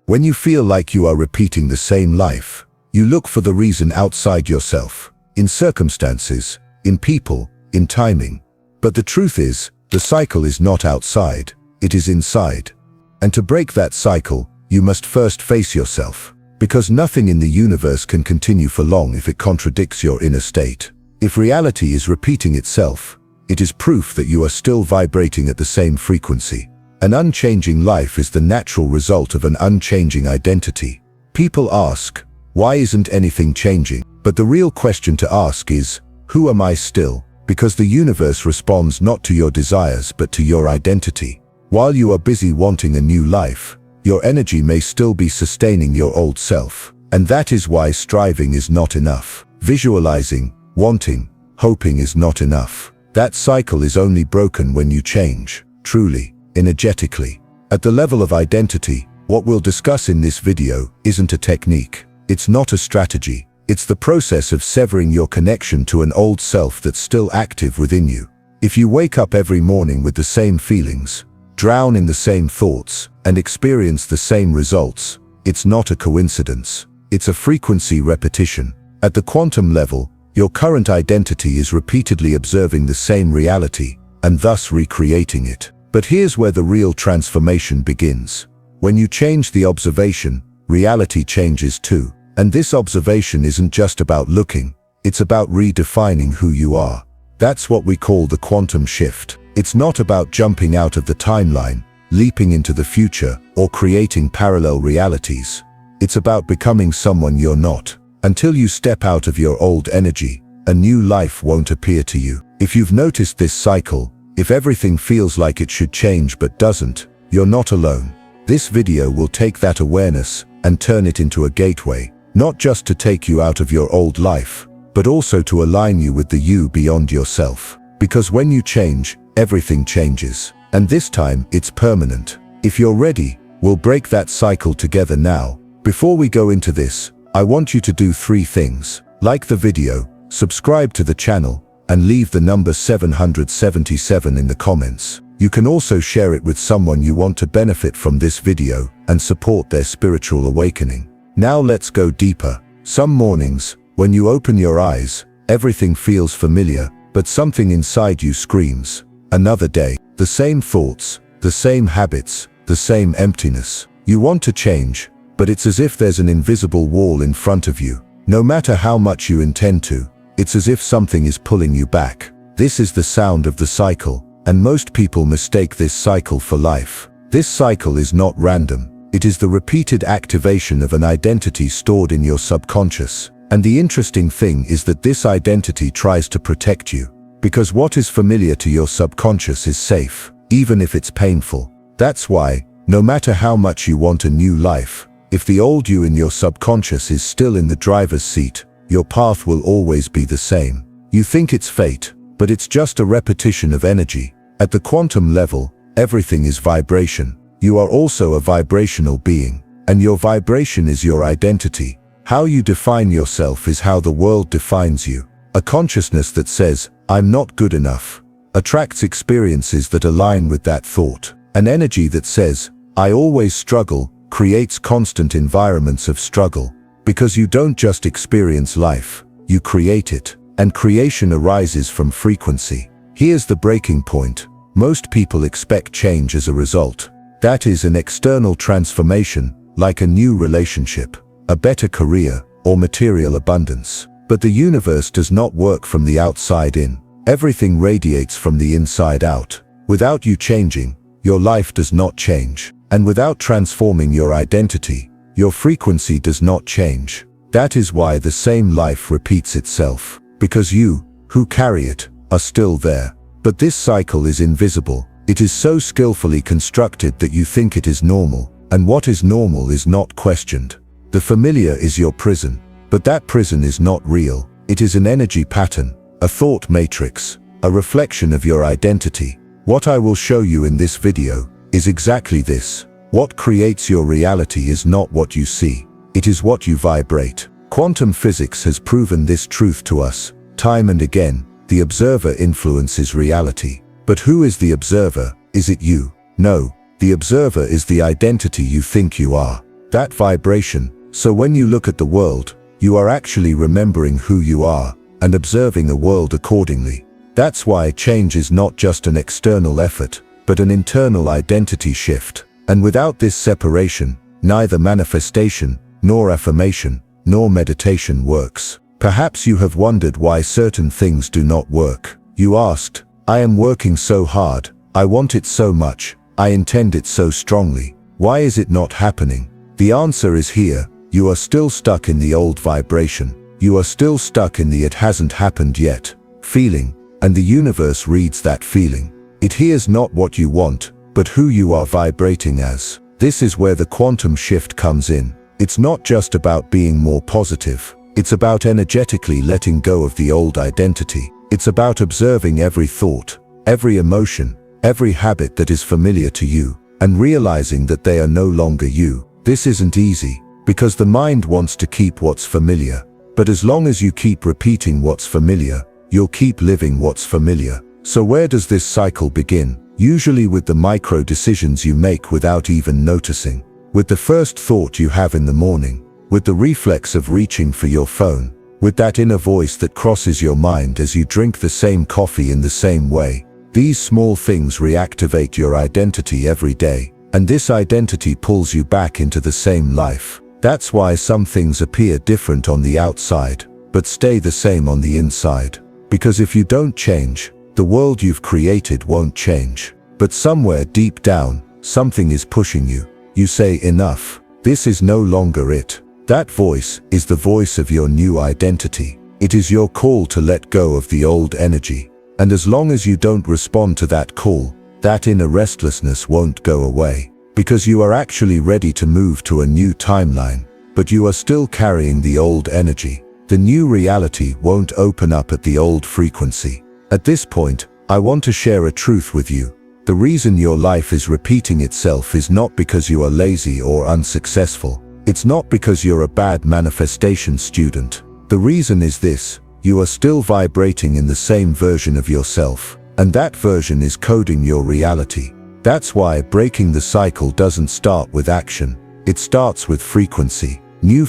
When you feel like you are repeating the same life, you look for the reason outside yourself, in circumstances, in people, in timing. But the truth is, the cycle is not outside, it is inside. And to break that cycle, you must first face yourself. Because nothing in the universe can continue for long if it contradicts your inner state. If reality is repeating itself, it is proof that you are still vibrating at the same frequency. An unchanging life is the natural result of an unchanging identity. People ask, why isn't anything changing? But the real question to ask is, who am I still? Because the universe responds not to your desires but to your identity. While you are busy wanting a new life, your energy may still be sustaining your old self. And that is why striving is not enough. Visualizing, wanting, hoping is not enough. That cycle is only broken when you change, truly, energetically. At the level of identity, what we'll discuss in this video isn't a technique. It's not a strategy. It's the process of severing your connection to an old self that's still active within you. If you wake up every morning with the same feelings, drown in the same thoughts, and experience the same results, it's not a coincidence. It's a frequency repetition. At the quantum level, your current identity is repeatedly observing the same reality, and thus recreating it. But here's where the real transformation begins. When you change the observation, reality changes too. And this observation isn't just about looking, it's about redefining who you are. That's what we call the quantum shift. It's not about jumping out of the timeline, leaping into the future, or creating parallel realities. It's about becoming someone you're not. Until you step out of your old energy, a new life won't appear to you. If you've noticed this cycle, if everything feels like it should change but doesn't, you're not alone. This video will take that awareness and turn it into a gateway, not just to take you out of your old life, but also to align you with the you beyond yourself. Because when you change, everything changes. And this time, it's permanent. If you're ready, we'll break that cycle together now. Before we go into this, I want you to do 3 things. Like the video, subscribe to the channel, and leave the number 777 in the comments. You can also share it with someone you want to benefit from this video and support their spiritual awakening. Now let's go deeper. Some mornings, when you open your eyes, everything feels familiar, but something inside you screams, another day. The same thoughts, the same habits, the same emptiness. You want to change, but it's as if there's an invisible wall in front of you. No matter how much you intend to, it's as if something is pulling you back. This is the sound of the cycle, and most people mistake this cycle for life. This cycle is not random. It is the repeated activation of an identity stored in your subconscious. And the interesting thing is that this identity tries to protect you. Because what is familiar to your subconscious is safe, even if it's painful. That's why, no matter how much you want a new life, if the old you in your subconscious is still in the driver's seat, your path will always be the same. You think it's fate, but it's just a repetition of energy. At the quantum level, everything is vibration. You are also a vibrational being, and your vibration is your identity. How you define yourself is how the world defines you. A consciousness that says, "I'm not good enough," attracts experiences that align with that thought. An energy that says, "I always struggle," creates constant environments of struggle. Because you don't just experience life, you create it. And creation arises from frequency. Here's the breaking point. Most people expect change as a result. That is an external transformation, like a new relationship, a better career, or material abundance. But the universe does not work from the outside in. Everything radiates from the inside out. Without you changing, your life does not change. And without transforming your identity, your frequency does not change. That is why the same life repeats itself. Because you, who carry it, are still there. But this cycle is invisible. It is so skillfully constructed that you think it is normal. And what is normal is not questioned. The familiar is your prison. But that prison is not real. It is an energy pattern, a thought matrix, a reflection of your identity. What I will show you in this video is exactly this. What creates your reality is not what you see. It is what you vibrate. Quantum physics has proven this truth to us. Time and again, the observer influences reality. But who is the observer? Is it you? No, the observer is the identity you think you are. that vibration. So when you look at the world, you are actually remembering who you are and observing the world accordingly. That's why change is not just an external effort, but an internal identity shift. And without this separation, neither manifestation, nor affirmation, nor meditation works. Perhaps you have wondered why certain things do not work. You asked, I am working so hard, I want it so much, I intend it so strongly. Why is it not happening? The answer is here. You are still stuck in the old vibration. You are still stuck in the "it hasn't happened yet" feeling, and the universe reads that feeling. It hears not what you want, but who you are vibrating as. This is where the quantum shift comes in. It's not just about being more positive. It's about energetically letting go of the old identity. It's about observing every thought, every emotion, every habit that is familiar to you, and realizing that they are no longer you. This isn't easy, because the mind wants to keep what's familiar. But as long as you keep repeating what's familiar, you'll keep living what's familiar. So where does this cycle begin? Usually with the micro decisions you make without even noticing. With the first thought you have in the morning. With the reflex of reaching for your phone. With that inner voice that crosses your mind as you drink the same coffee in the same way. These small things reactivate your identity every day. And this identity pulls you back into the same life. That's why some things appear different on the outside, but stay the same on the inside. Because if you don't change, the world you've created won't change. But somewhere deep down, something is pushing you. You say enough. This is no longer it. That voice is the voice of your new identity. It is your call to let go of the old energy. And as long as you don't respond to that call, that inner restlessness won't go away. Because you are actually ready to move to a new timeline, but you are still carrying the old energy. The new reality won't open up at the old frequency. At this point, I want to share a truth with you. The reason your life is repeating itself is not because you are lazy or unsuccessful. It's not because you're a bad manifestation student. The reason is this: you are still vibrating in the same version of yourself, and that version is coding your reality. That's why breaking the cycle doesn't start with action. It starts with frequency. New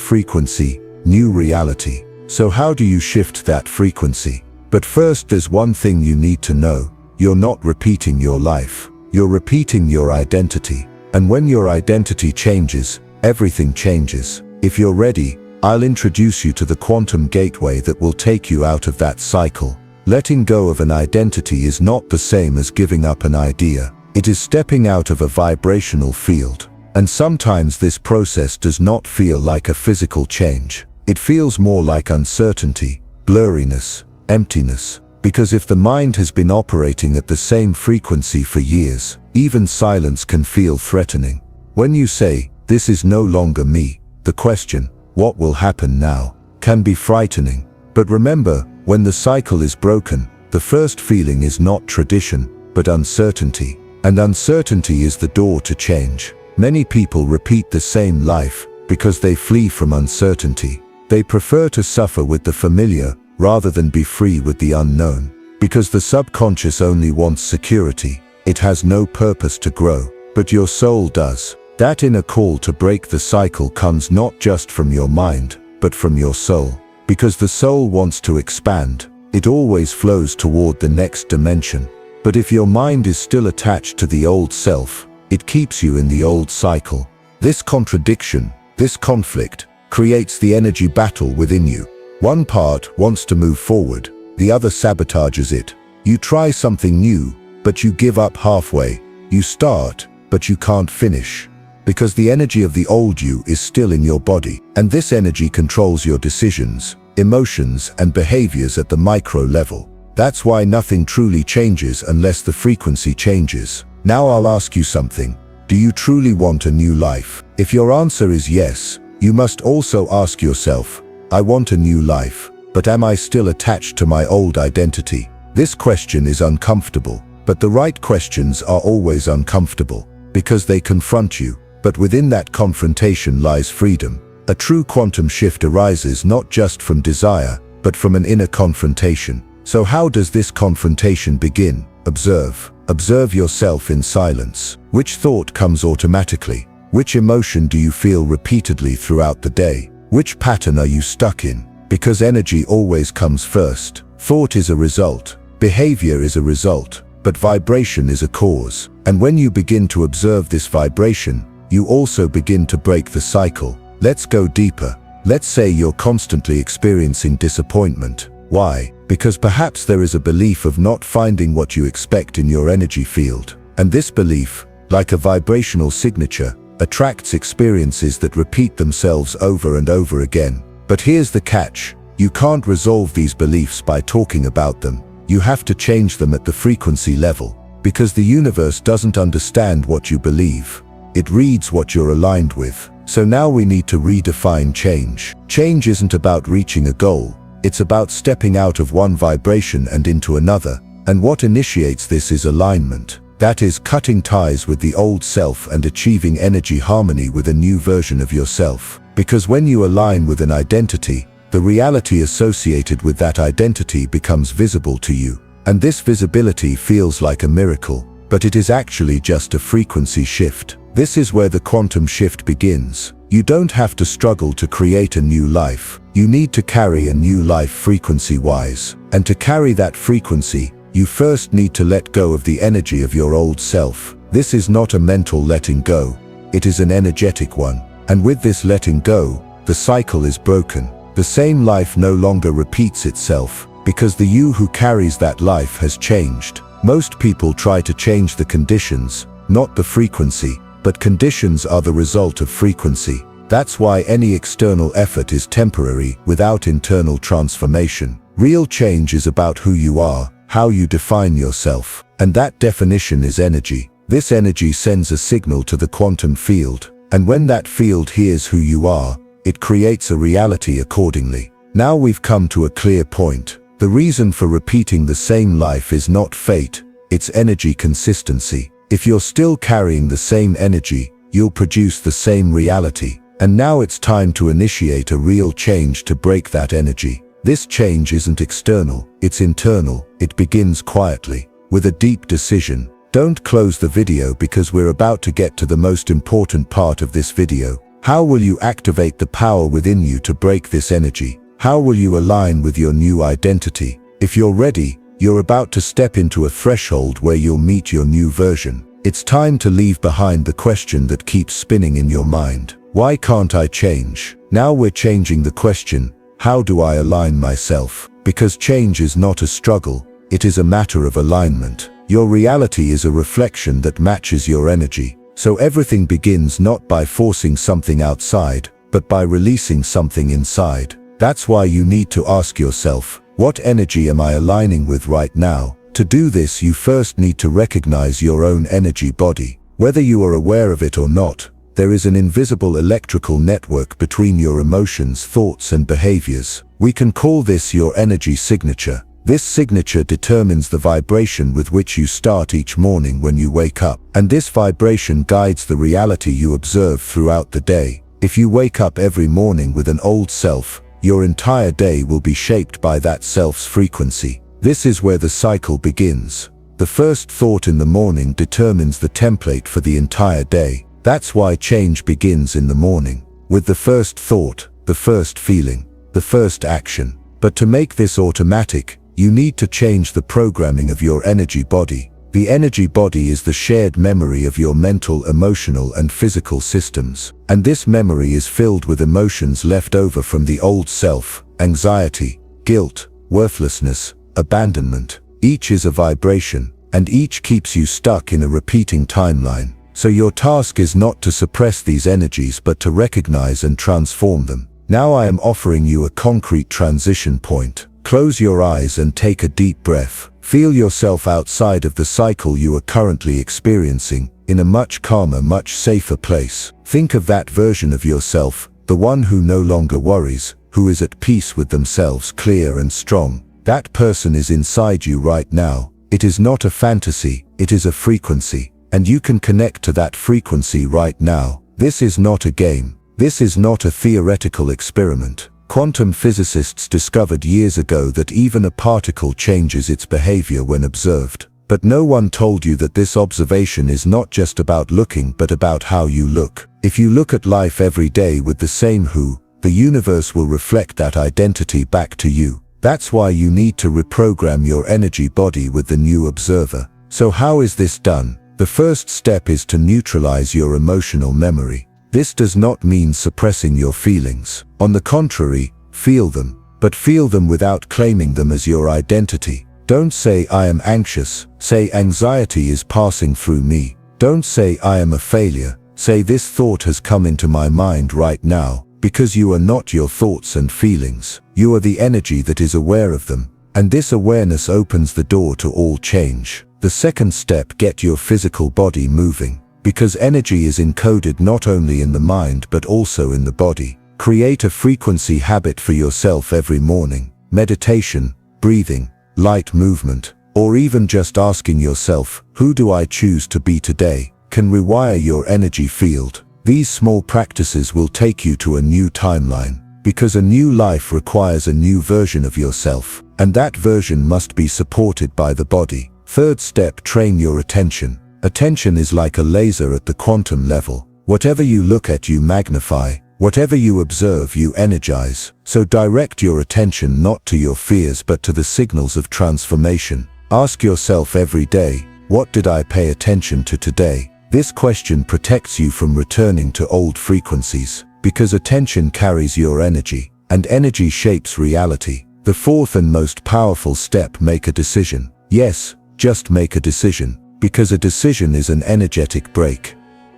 reality. So how do you shift that frequency? But first, there's one thing you need to know. You're not repeating your life. You're repeating your identity. And when your identity changes, everything changes. If you're ready, I'll introduce you to the quantum gateway that will take you out of that cycle. Letting go of an identity is not the same as giving up an idea. It is stepping out of a vibrational field. And sometimes this process does not feel like a physical change. It feels more like uncertainty, blurriness, emptiness. Because if the mind has been operating at the same frequency for years, even silence can feel threatening. When you say, "This is no longer me," the question, "What will happen now?" can be frightening. But remember, when the cycle is broken, the first feeling is not tradition, but uncertainty. And uncertainty is the door to change. Many people repeat the same life because they flee from uncertainty. They prefer to suffer with the familiar rather than be free with the unknown. Because the subconscious only wants security. It has no purpose to grow, but your soul does. That inner call to break the cycle comes not just from your mind, but from your soul. Because the soul wants to expand, it always flows toward the next dimension. But if your mind is still attached to the old self, it keeps you in the old cycle. This contradiction, this conflict, creates the energy battle within you. One part wants to move forward, the other sabotages it. You try something new, but you give up halfway. You start, but you can't finish. Because the energy of the old you is still in your body, and this energy controls your decisions, emotions, and behaviors at the micro level. That's why nothing truly changes unless the frequency changes. Now I'll ask you something. Do you truly want a new life? If your answer is yes, you must also ask yourself, I want a new life, but am I still attached to my old identity? This question is uncomfortable, but the right questions are always uncomfortable, because they confront you. But within that confrontation lies freedom. A true quantum shift arises not just from desire, but from an inner confrontation. So how does this confrontation begin? Observe. Observe yourself in silence. Which thought comes automatically? Which emotion do you feel repeatedly throughout the day? Which pattern are you stuck in? Because energy always comes first. Thought is a result. Behavior is a result. But vibration is a cause. And when you begin to observe this vibration, you also begin to break the cycle. Let's go deeper. Let's say you're constantly experiencing disappointment. Why? Because perhaps there is a belief of not finding what you expect in your energy field. And this belief, like a vibrational signature, attracts experiences that repeat themselves over and over again. But here's the catch. You can't resolve these beliefs by talking about them. You have to change them at the frequency level. Because the universe doesn't understand what you believe. It reads what you're aligned with. So now we need to redefine change. Change isn't about reaching a goal. It's about stepping out of one vibration and into another. And what initiates this is alignment. That is, cutting ties with the old self and achieving energy harmony with a new version of yourself. Because when you align with an identity, the reality associated with that identity becomes visible to you. And this visibility feels like a miracle, but it is actually just a frequency shift. This is where the quantum shift begins. You don't have to struggle to create a new life. You need to carry a new life frequency-wise. And to carry that frequency, you first need to let go of the energy of your old self. This is not a mental letting go. It is an energetic one. And with this letting go, the cycle is broken. The same life no longer repeats itself, because the you who carries that life has changed. Most people try to change the conditions, not the frequency, but conditions are the result of frequency. That's why any external effort is temporary, without internal transformation. Real change is about who you are, how you define yourself, and that definition is energy. This energy sends a signal to the quantum field, and when that field hears who you are, it creates a reality accordingly. Now we've come to a clear point. The reason for repeating the same life is not fate, it's energy consistency. If you're still carrying the same energy, you'll produce the same reality. And now it's time to initiate a real change to break that energy. This change isn't external, it's internal. It begins quietly, with a deep decision. Don't close the video because we're about to get to the most important part of this video. How will you activate the power within you to break this energy? How will you align with your new identity? If you're ready, you're about to step into a threshold where you'll meet your new version. It's time to leave behind the question that keeps spinning in your mind. Why can't I change? Now we're changing the question, how do I align myself? Because change is not a struggle, it is a matter of alignment. Your reality is a reflection that matches your energy. So everything begins not by forcing something outside, but by releasing something inside. That's why you need to ask yourself, what energy am I aligning with right now? To do this, you first need to recognize your own energy body. Whether you are aware of it or not, there is an invisible electrical network between your emotions, thoughts, and behaviors. We can call this your energy signature. This signature determines the vibration with which you start each morning when you wake up. And this vibration guides the reality you observe throughout the day. If you wake up every morning with an old self, your entire day will be shaped by that self's frequency. This is where the cycle begins. The first thought in the morning determines the template for the entire day. That's why change begins in the morning, with the first thought, the first feeling, the first action. But to make this automatic, you need to change the programming of your energy body. The energy body is the shared memory of your mental, emotional, and physical systems. And this memory is filled with emotions left over from the old self, anxiety, guilt, worthlessness, abandonment. Each is a vibration, and each keeps you stuck in a repeating timeline. So your task is not to suppress these energies but to recognize and transform them. Now I am offering you a concrete transition point. Close your eyes and take a deep breath. Feel yourself outside of the cycle you are currently experiencing, in a much calmer, much safer place. Think of that version of yourself, the one who no longer worries, who is at peace with themselves, clear and strong. That person is inside you right now. It is not a fantasy, it is a frequency. And you can connect to that frequency right now. This is not a game. This is not a theoretical experiment. Quantum physicists discovered years ago that even a particle changes its behavior when observed. But no one told you that this observation is not just about looking but about how you look. If you look at life every day with the same who, the universe will reflect that identity back to you. That's why you need to reprogram your energy body with the new observer. So how is this done? The first step is to neutralize your emotional memory. This does not mean suppressing your feelings. On the contrary, feel them, but feel them without claiming them as your identity. Don't say I am anxious, say anxiety is passing through me. Don't say I am a failure, say this thought has come into my mind right now, because you are not your thoughts and feelings. You are the energy that is aware of them, and this awareness opens the door to all change. The second step, get your physical body moving, because energy is encoded not only in the mind but also in the body. Create a frequency habit for yourself every morning. Meditation, breathing, light movement, or even just asking yourself, who do I choose to be today, can rewire your energy field. These small practices will take you to a new timeline, because a new life requires a new version of yourself, and that version must be supported by the body. Third step, train your attention. Attention is like a laser at the quantum level. Whatever you look at, you magnify. Whatever you observe, you energize. So direct your attention not to your fears but to the signals of transformation. Ask yourself every day, what did I pay attention to today? This question protects you from returning to old frequencies, because attention carries your energy, and energy shapes reality. The fourth and most powerful step, make a decision. Yes, just make a decision, because a decision is an energetic break.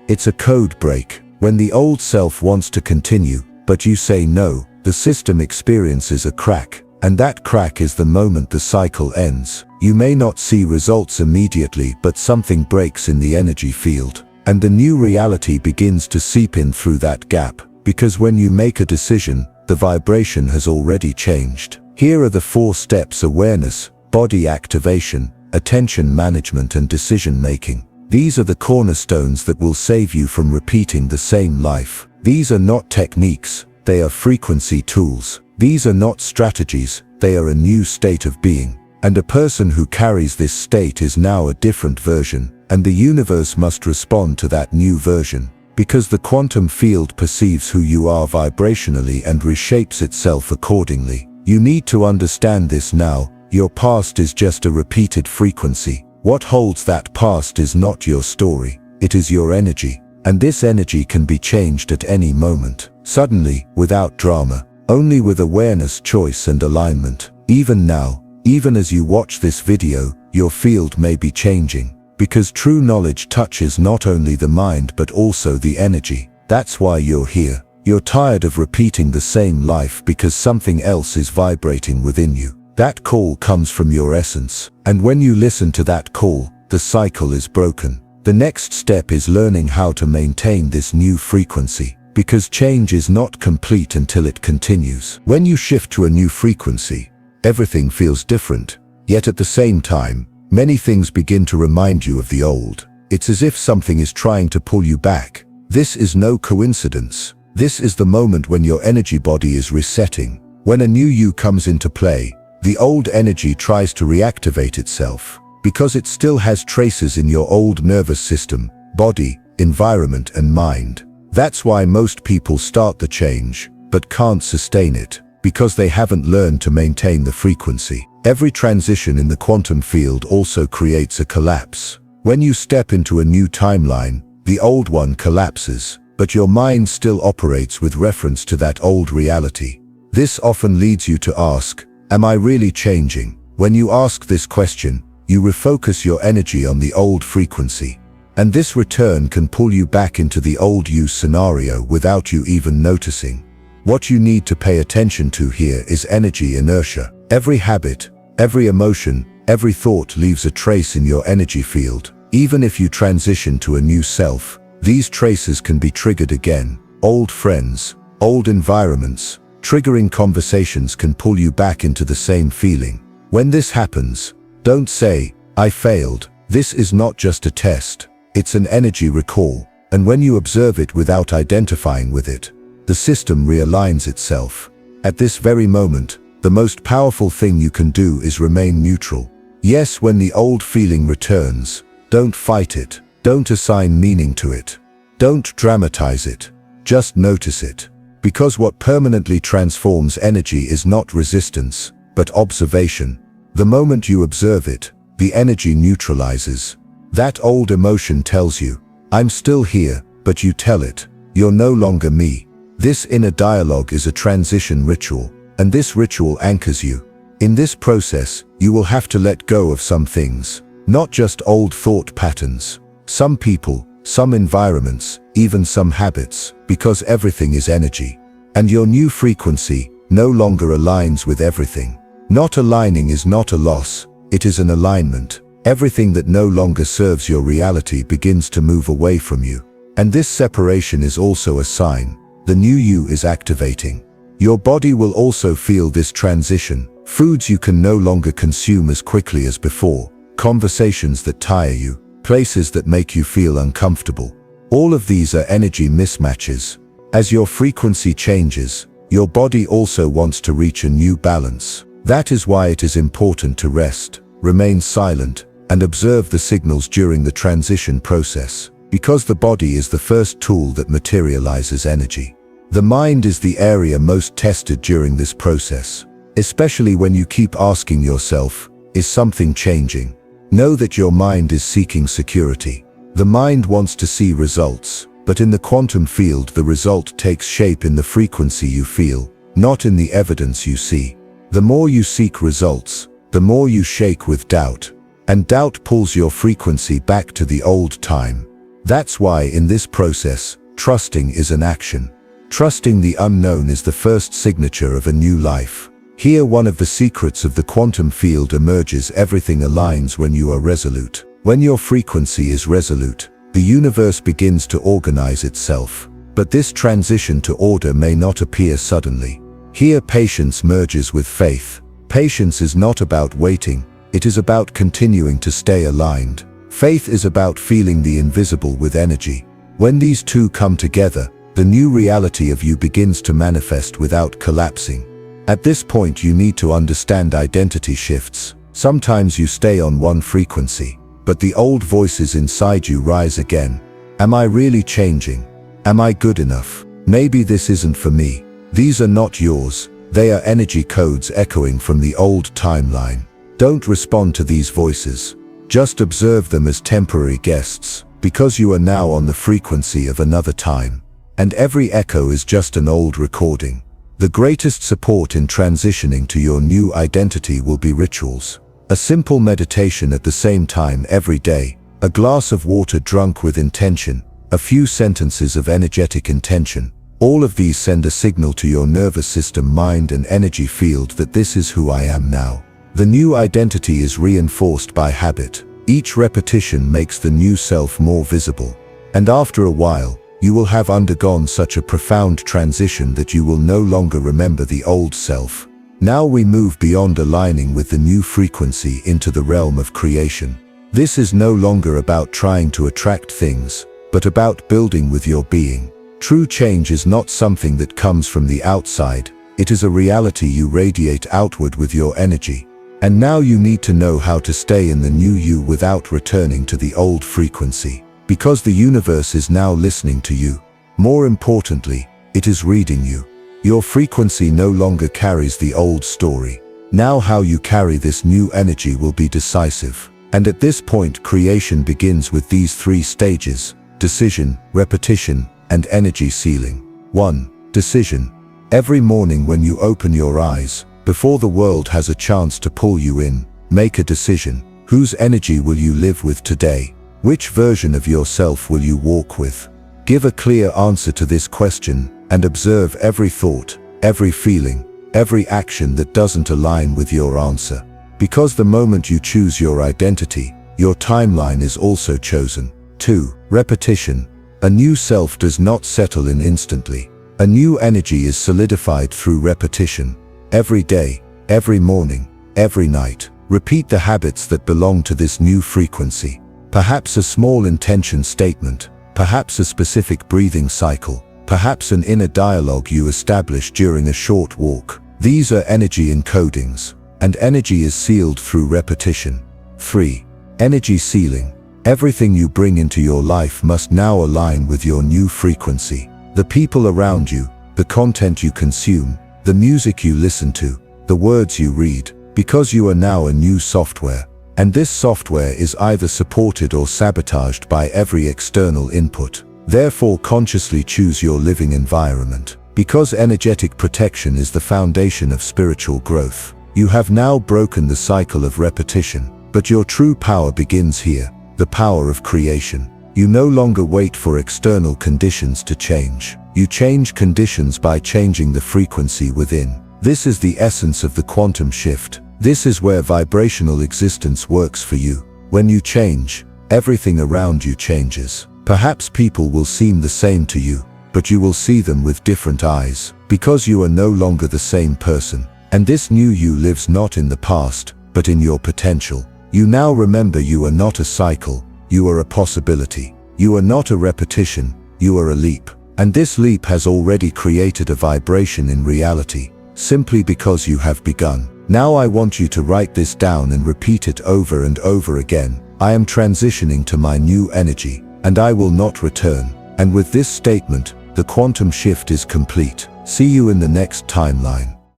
It's a code break. When the old self wants to continue, but you say no, the system experiences a crack, and that crack is the moment the cycle ends. You may not see results immediately, but something breaks in the energy field, and the new reality begins to seep in through that gap, because when you make a decision, the vibration has already changed. Here are the 4 steps: awareness, body activation, attention management, and decision making. These are the cornerstones that will save you from repeating the same life. These are not techniques, they are frequency tools. These are not strategies, they are a new state of being. And a person who carries this state is now a different version, and the universe must respond to that new version, because the quantum field perceives who you are vibrationally and reshapes itself accordingly. You need to understand this now. Your past is just a repeated frequency. What holds that past is not your story, it is your energy, and this energy can be changed at any moment, suddenly, without drama, only with awareness, choice, and alignment. Even now, even as you watch this video, your field may be changing, because true knowledge touches not only the mind but also the energy. That's why you're here. You're tired of repeating the same life because something else is vibrating within you. That call comes from your essence, and when you listen to that call, the cycle is broken. The next step is learning how to maintain this new frequency, because change is not complete until it continues. When you shift to a new frequency, everything feels different, yet at the same time, many things begin to remind you of the old. It's as if something is trying to pull you back. This is no coincidence. This is the moment when your energy body is resetting. When a new you comes into play, the old energy tries to reactivate itself, because it still has traces in your old nervous system, body, environment, and mind. That's why most people start the change, but can't sustain it, because they haven't learned to maintain the frequency. Every transition in the quantum field also creates a collapse. When you step into a new timeline, the old one collapses, but your mind still operates with reference to that old reality. This often leads you to ask, am I really changing? When you ask this question, you refocus your energy on the old frequency. And this return can pull you back into the old you scenario without you even noticing. What you need to pay attention to here is energy inertia. Every habit, every emotion, every thought leaves a trace in your energy field. Even if you transition to a new self, these traces can be triggered again. Old friends, old environments, triggering conversations can pull you back into the same feeling. When this happens, don't say, I failed. This is not just a test. It's an energy recall. And when you observe it without identifying with it, the system realigns itself. At this very moment, the most powerful thing you can do is remain neutral. Yes, when the old feeling returns, don't fight it. Don't assign meaning to it. Don't dramatize it. Just notice it. Because what permanently transforms energy is not resistance, but observation. The moment you observe it, the energy neutralizes. That old emotion tells you, I'm still here, but you tell it, you're no longer me. This inner dialogue is a transition ritual, and this ritual anchors you. In this process, you will have to let go of some things, not just old thought patterns, some people, some environments, even some habits, because everything is energy. And your new frequency no longer aligns with everything. Not aligning is not a loss, it is an alignment. Everything that no longer serves your reality begins to move away from you. And this separation is also a sign. The new you is activating. Your body will also feel this transition. Foods you can no longer consume as quickly as before. Conversations that tire you. Places that make you feel uncomfortable. All of these are energy mismatches. As your frequency changes, your body also wants to reach a new balance. That is why it is important to rest, remain silent, and observe the signals during the transition process. Because the body is the first tool that materializes energy. The mind is the area most tested during this process. Especially when you keep asking yourself, is something changing? Know that your mind is seeking security. The mind wants to see results, but in the quantum field the result takes shape in the frequency you feel, not in the evidence you see. The more you seek results, the more you shake with doubt, and doubt pulls your frequency back to the old time. That's why in this process, trusting is an action. Trusting the unknown is the first signature of a new life. Here one of the secrets of the quantum field emerges. Everything aligns when you are resolute. When your frequency is resolute, the universe begins to organize itself. But this transition to order may not appear suddenly. Here patience merges with faith. Patience is not about waiting, it is about continuing to stay aligned. Faith is about feeling the invisible with energy. When these two come together, the new reality of you begins to manifest without collapsing. At this point you need to understand identity shifts. Sometimes you stay on one frequency, but the old voices inside you rise again. Am I really changing? Am I good enough? Maybe this isn't for me. These are not yours. They are energy codes echoing from the old timeline. Don't respond to these voices. Just observe them as temporary guests, because you are now on the frequency of another time. And every echo is just an old recording. The greatest support in transitioning to your new identity will be rituals. A simple meditation at the same time every day, a glass of water drunk with intention, a few sentences of energetic intention. All of these send a signal to your nervous system, mind and energy field that this is who I am now. The new identity is reinforced by habit. Each repetition makes the new self more visible. And after a while, you will have undergone such a profound transition that you will no longer remember the old self. Now we move beyond aligning with the new frequency into the realm of creation. This is no longer about trying to attract things, but about building with your being. True change is not something that comes from the outside, it is a reality you radiate outward with your energy. And now you need to know how to stay in the new you without returning to the old frequency. Because the universe is now listening to you. More importantly, it is reading you. Your frequency no longer carries the old story. Now how you carry this new energy will be decisive. And at this point creation begins with these three stages: decision, repetition, and energy sealing. 1. Decision. Every morning when you open your eyes, before the world has a chance to pull you in, make a decision. Whose energy will you live with today? Which version of yourself will you walk with? Give a clear answer to this question and observe every thought, every feeling, every action that doesn't align with your answer. Because the moment you choose your identity, your timeline is also chosen. 2. Repetition. A new self does not settle in instantly. A new energy is solidified through repetition. Every day, every morning, every night, repeat the habits that belong to this new frequency. Perhaps a small intention statement, perhaps a specific breathing cycle, perhaps an inner dialogue you establish during a short walk. These are energy encodings, and energy is sealed through repetition. 3. Energy sealing. Everything you bring into your life must now align with your new frequency. The people around you, the content you consume, the music you listen to, the words you read, because you are now a new software. And this software is either supported or sabotaged by every external input. Therefore, consciously choose your living environment. Because energetic protection is the foundation of spiritual growth. You have now broken the cycle of repetition, but your true power begins here, the power of creation. You no longer wait for external conditions to change. You change conditions by changing the frequency within. This is the essence of the quantum shift. This is where vibrational existence works for you. When you change, everything around you changes. Perhaps people will seem the same to you, but you will see them with different eyes, because you are no longer the same person. And this new you lives not in the past, but in your potential. You now remember you are not a cycle, you are a possibility. You are not a repetition, you are a leap. And this leap has already created a vibration in reality, simply because you have begun. Now I want you to write this down and repeat it over and over again. I am transitioning to my new energy, and I will not return. And with this statement, the quantum shift is complete. See you in the next timeline.